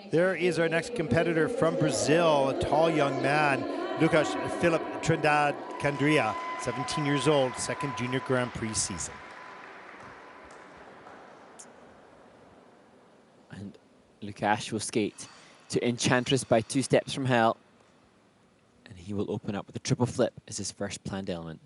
There is our next competitor from Brazil, a tall young man, Lucaz Filipe TRINDADE CANDRIA, 17 years old, second Junior Grand Prix season. And Lucaz will skate to Enchantress by 2 steps from hell. And he will open up with a triple flip as his first planned element.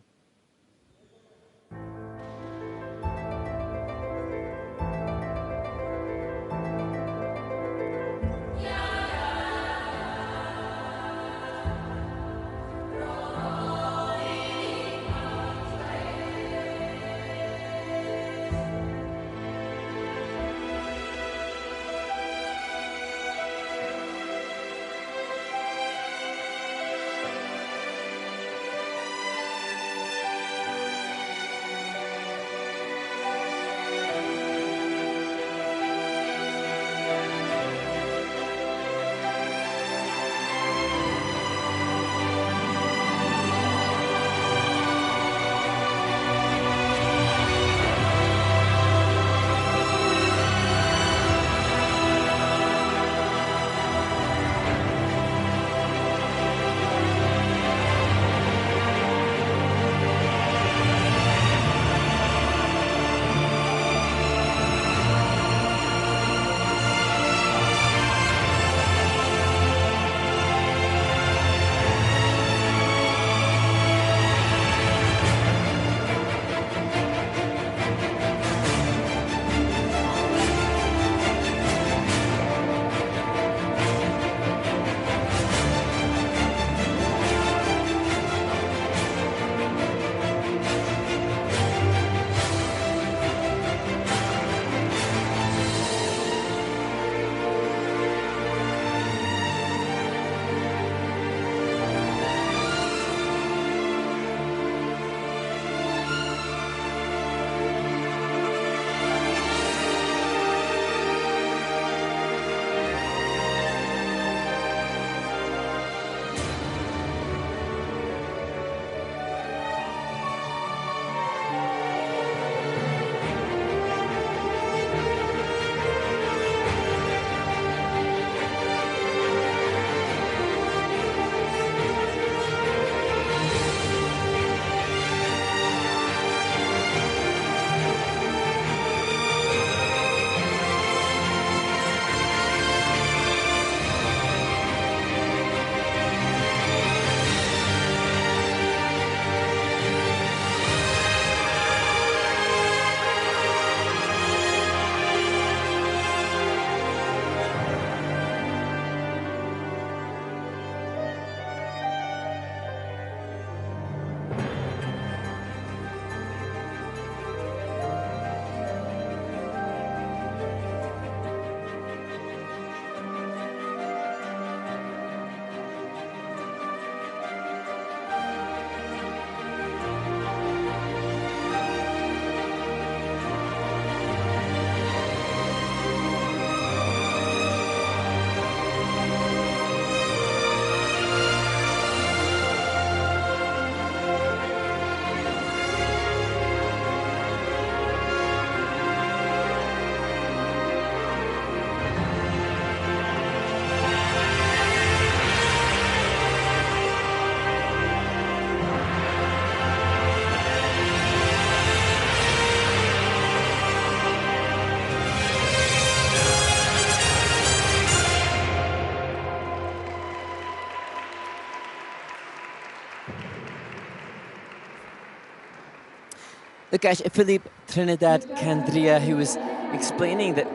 Lucaz Filipe TRINDADE CANDRIA, who was explaining that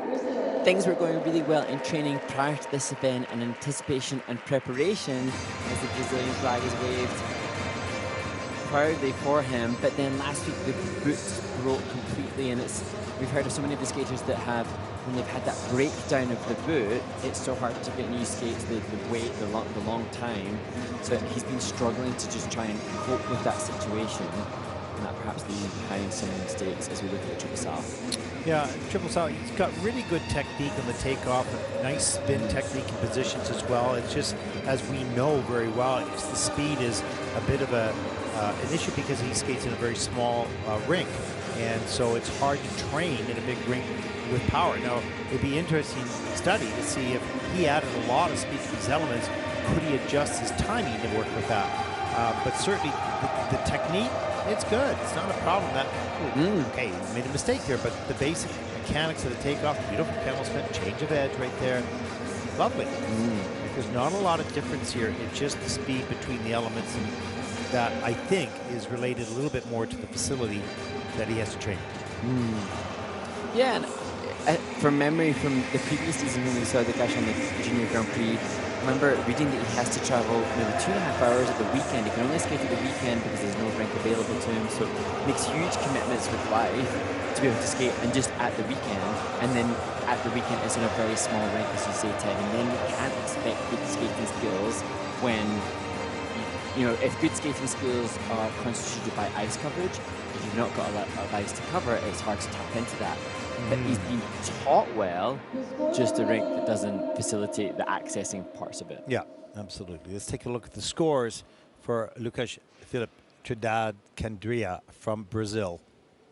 things were going really well in training prior to this event, and anticipation and preparation as the Brazilian flag is waved proudly for him. But then last week the boot broke completely, and we've heard of so many of the skaters that have, when they've had that breakdown of the boot, it's so hard to get new skates, the weight, the long time. So he's been struggling to just try and cope with that situation. And that perhaps leaving behind some mistakes as we look at the triple saw. Yeah, triple saw, he's got really good technique on the takeoff, nice spin technique and positions as well. It's just, as we know very well, the speed is a bit of an issue because he skates in a very small rink. And so it's hard to train in a big rink with power. Now, it'd be interesting study to see if he added a lot of speed to these elements. Could he adjust his timing to work with that? But certainly the technique, it's good. It's not a problem. That okay, he made a mistake there, but the basic mechanics of the takeoff, beautiful camel spin, change of edge right there, lovely. There's not a lot of difference here. It's just the speed between the elements, and that I think is related a little bit more to the facility that he has to train. Yeah, and from memory from the previous season when we saw Lucaz on the Junior Grand Prix, I remember reading that he has to travel maybe 2.5 hours at the weekend. He can only skate at the weekend because there's no rink available to him, so makes huge commitments with life to be able to skate and just at the weekend. And then at the weekend it's in a very small rink, as you say, Ted, and then you can't expect good skating skills when, you know, if good skating skills are constituted by ice coverage, if you've not got a lot of ice to cover, it's hard to tap into that. But he's been taught well, just a rink that doesn't facilitate the accessing parts of it. Yeah, absolutely. Let's take a look at the scores for Lucaz Filipe TRINDADE CANDRIA from Brazil.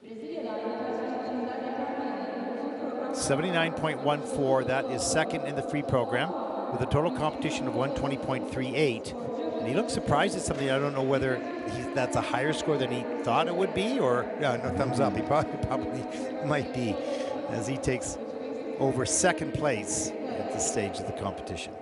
79.14, that is second in the free program with a total competition of 120.38. And he looks surprised at something. I don't know whether that's a higher score than he thought it would be, or no thumbs up. He probably might be, as he takes over second place at this stage of the competition.